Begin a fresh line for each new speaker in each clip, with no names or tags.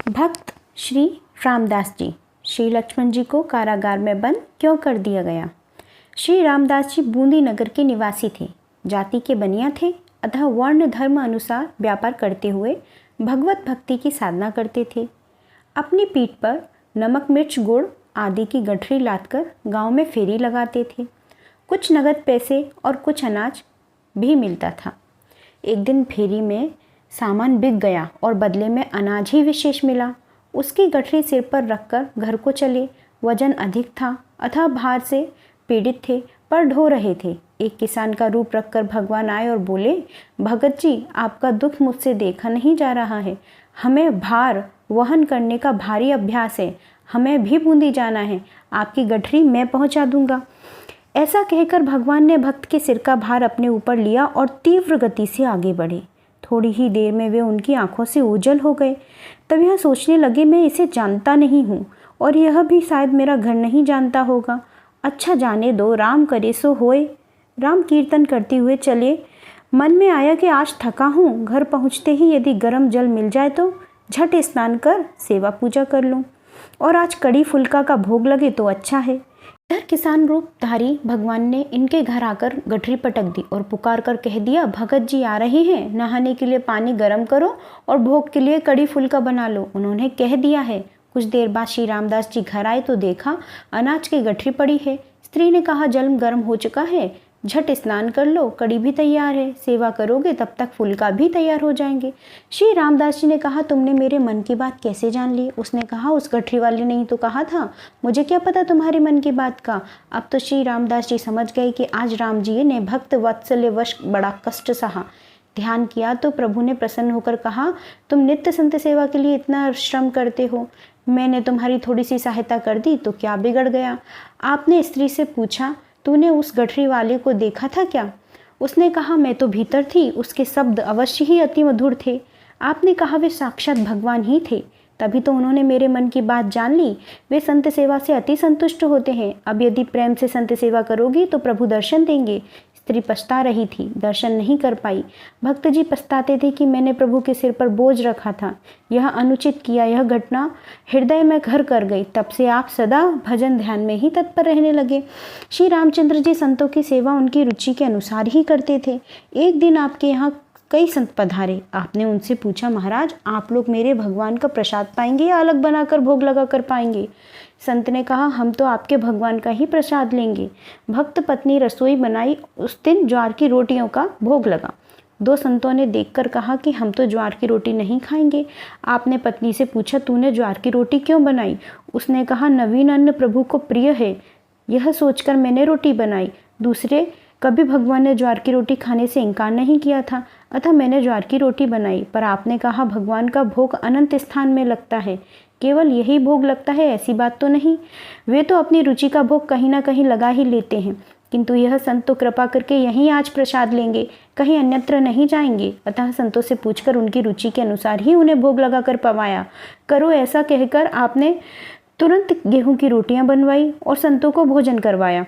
भक्त श्री रामदास जी। श्री लक्ष्मण जी को कारागार में बंद क्यों कर दिया गया? श्री रामदास जी बूंदी नगर के निवासी थे। जाति के बनिया थे, अतः वर्ण धर्म अनुसार व्यापार करते हुए भगवत भक्ति की साधना करते थे। अपनी पीठ पर नमक मिर्च गुड़ आदि की गठरी लादकर गांव में फेरी लगाते थे। कुछ नगद पैसे और कुछ अनाज भी मिलता था। एक दिन फेरी में सामान बिक गया और बदले में अनाज ही विशेष मिला। उसकी गठरी सिर पर रखकर घर को चले। वजन अधिक था, अतः भार से पीड़ित थे पर ढो रहे थे। एक किसान का रूप रखकर भगवान आए और बोले, भगत जी, आपका दुख मुझसे देखा नहीं जा रहा है। हमें भार वहन करने का भारी अभ्यास है। हमें भी बूंदी जाना है। आपकी गठरी मैं पहुंचा दूंगा। ऐसा कहकर भगवान ने भक्त के सिर का भार अपने ऊपर लिया और तीव्र गति से आगे बढ़े। थोड़ी ही देर में वे उनकी आंखों से ओझल हो गए। तब यह सोचने लगे, मैं इसे जानता नहीं हूँ और यह भी शायद मेरा घर नहीं जानता होगा। अच्छा जाने दो, राम करे सो होए। राम कीर्तन करते हुए चले। मन में आया कि आज थका हूँ, घर पहुँचते ही यदि गर्म जल मिल जाए तो झट स्नान कर सेवा पूजा कर लूँ, और आज कड़ी फुल्का का भोग लगे तो अच्छा है। इधर किसान रूपधारी भगवान ने इनके घर आकर गठरी पटक दी और पुकार कर कह दिया, भगत जी आ रहे हैं, नहाने के लिए पानी गर्म करो और भोग के लिए कड़ी फुल्का बना लो। उन्होंने कह दिया है। कुछ देर बाद श्री रामदास जी घर आए तो देखा अनाज की गठरी पड़ी है। स्त्री ने कहा, जल गर्म हो चुका है, झट स्नान कर लो, कड़ी भी तैयार है, सेवा करोगे तब तक फुल्का भी तैयार हो जाएंगे। श्री रामदास जी ने कहा, तुमने मेरे मन की बात कैसे जान ली? उसने कहा, उस गठरी वाले ने ही तो कहा था, मुझे क्या पता तुम्हारे मन की बात का। अब तो श्री रामदास जी समझ गए कि आज राम जी ने भक्त वात्सल्य वश बड़ा कष्ट सहा। ध्यान किया तो प्रभु ने प्रसन्न होकर कहा, तुम नित्य संत सेवा के लिए इतना श्रम करते हो, मैंने तुम्हारी थोड़ी सी सहायता कर दी तो क्या बिगड़ गया? आपने स्त्री से पूछा, तूने उस गठरी वाले को देखा था क्या? उसने कहा, मैं तो भीतर थी, उसके शब्द अवश्य ही अति मधुर थे। आपने कहा, वे साक्षात भगवान ही थे। तभी तो उन्होंने मेरे मन की बात जान ली। वे संत सेवा से अति संतुष्ट होते हैं। अब यदि प्रेम से संत सेवा करोगी तो प्रभु दर्शन देंगे। स्त्री पछता रही थी, दर्शन नहीं कर पाई। भक्त जी पछताते थे कि मैंने प्रभु के सिर पर बोझ रखा था, यह अनुचित किया। यह घटना हृदय में घर कर गई। तब से आप सदा भजन ध्यान में ही तत्पर रहने लगे। श्री रामचंद्र जी संतों की सेवा उनकी रुचि के अनुसार ही करते थे। एक दिन आपके यहाँ कई संत पधारे। आपने उनसे पूछा, महाराज, आप लोग मेरे भगवान का प्रसाद पाएंगे या अलग बनाकर भोग लगा कर पाएंगे? संत ने कहा, हम तो आपके भगवान का ही प्रसाद लेंगे। भक्त पत्नी रसोई बनाई। उस दिन ज्वार की रोटियों का भोग लगा। दो संतों ने देखकर कहा कि हम तो ज्वार की रोटी नहीं खाएंगे। आपने पत्नी से पूछा, तूने ज्वार की रोटी क्यों बनाई? उसने कहा, नवीन अन्न प्रभु को प्रिय है, यह सोचकर मैंने रोटी बनाई। दूसरे, कभी भगवान ने ज्वार की रोटी खाने से इनकार नहीं किया था, अतः मैंने ज्वार की रोटी बनाई। पर आपने कहा, भगवान का भोग अनंत स्थान में लगता है, केवल यही भोग लगता है ऐसी बात तो नहीं। वे तो अपनी रुचि का भोग कहीं ना कहीं लगा ही लेते हैं, किंतु यह संत तो कृपा करके यहीं आज प्रसाद लेंगे, कहीं अन्यत्र नहीं जाएंगे। अतः संतों से पूछकर उनकी रुचि के अनुसार ही उन्हें भोग लगाकर पवाया करो। ऐसा कहकर आपने तुरंत गेहूं की रोटियां बनवाई और संतों को भोजन करवाया।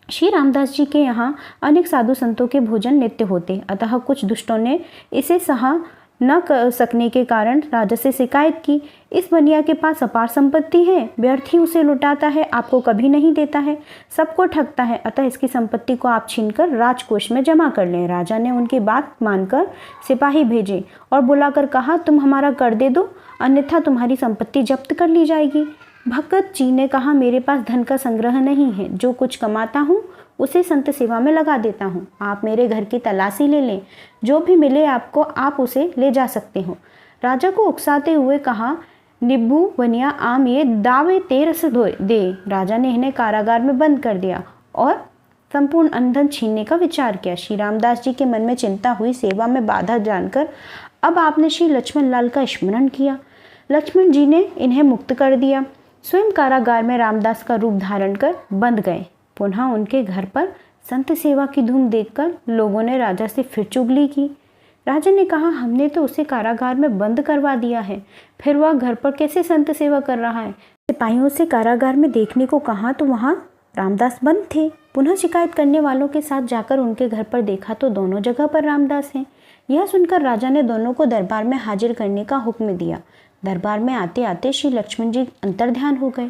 श्री रामदास जी के यहाँ अनेक साधु संतों के भोजन नित्य होते, अतः कुछ दुष्टों ने इसे सहा न कर सकने के कारण राजा से शिकायत की। इस बनिया के पास अपार संपत्ति है, व्यर्थ ही उसे लुटाता है, आपको कभी नहीं देता है, सबको ठगता है, अतः इसकी संपत्ति को आप छीनकर राजकोष में जमा कर लें। राजा ने उनकी बात मानकर सिपाही भेजे और बुलाकर कहा, तुम हमारा कर दे दो, अन्यथा तुम्हारी संपत्ति जब्त कर ली जाएगी। भगत जी ने कहा, मेरे पास धन का संग्रह नहीं है, जो कुछ कमाता हूँ उसे संत सेवा में लगा देता हूँ। आप मेरे घर की तलाशी ले लें, जो भी मिले आपको आप उसे ले जा सकते हो। राजा को उकसाते हुए कहा, नींबू बनिया आम ये दावे तेरस दे। राजा ने इन्हें कारागार में बंद कर दिया और संपूर्ण अंधन छीनने का विचार किया। श्री रामदास जी के मन में चिंता हुई। सेवा में बाधा जानकर अब आपने श्री लक्ष्मण लाल का स्मरण किया। लक्ष्मण जी ने इन्हें मुक्त कर दिया। स्वयं कारागार में रामदास का रूप धारण कर बंद गए। पुनः उनके घर पर संत सेवा की धूम देखकर लोगों ने राजा से फिर चुगली की। राजा ने कहा, हमने तो उसे कारागार में बंद करवा दिया है, फिर वह घर पर कैसे संत सेवा कर रहा है? सिपाहियों से कारागार में देखने को कहा तो वहाँ रामदास बंद थे। पुनः शिकायत करने वालों के साथ जाकर उनके घर पर देखा तो दोनों जगह पर रामदास हैं। यह सुनकर राजा ने दोनों को दरबार में हाजिर करने का हुक्म दिया। दरबार में आते आते श्री लक्ष्मण जी अंतर्ध्यान हो गए।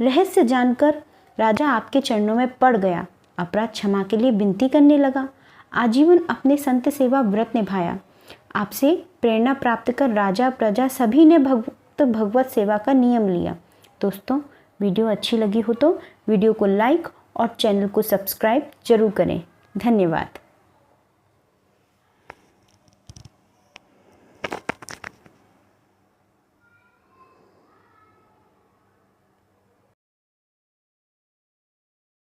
रहस्य जानकर राजा आपके चरणों में पड़ गया, अपराध क्षमा के लिए विनती करने लगा। आजीवन अपने संत सेवा व्रत निभाया। आपसे प्रेरणा प्राप्त कर राजा प्रजा सभी ने भगवत सेवा का नियम लिया। दोस्तों, वीडियो अच्छी लगी हो तो वीडियो को लाइक और चैनल को सब्सक्राइब जरूर करें। धन्यवाद।